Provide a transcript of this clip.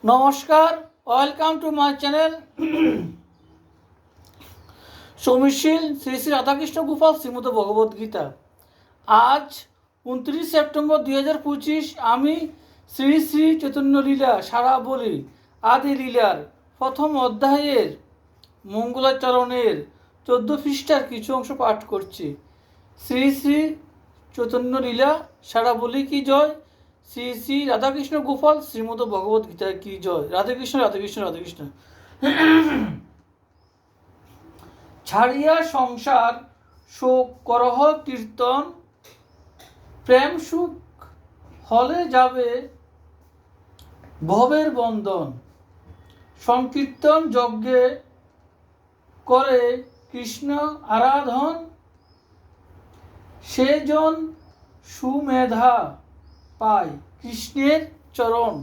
নমস্কার, welcome to my channel সৌমিশীল শ্রী শ্রী রাধাকৃষ্ণ গোপাল শ্রীমদ ভগবদ্গীতা। আজ 29 সেপ্টেম্বর 2025 আমি শ্রী শ্রী চৈতন্য লীলা সারাবলি আদি লীলার প্রথম অধ্যায়ের মঙ্গলাচরণের 14 পৃষ্ঠার কিছু অংশ পাঠ করছি। শ্রী শ্রী চৈতন্য লীলা সারাবলি কি জয়, শ্রী শ্রী রাধাকৃষ্ণ গোপাল শ্রীমদ ভগবদ্গীতা কি জয়। রাধেকৃষ্ণ রাধেকৃষ্ণ রাধেকৃষ্ণ। ছাড়িয়া সংসার শোক করহ কীর্তন, প্রেম সুখ হলে যাবে ভবের বন্ধন। সংকীর্তন যজ্ঞে করে কৃষ্ণ আরাধন, সেজন সুমেধা পায় কৃষ্ণের চরণ।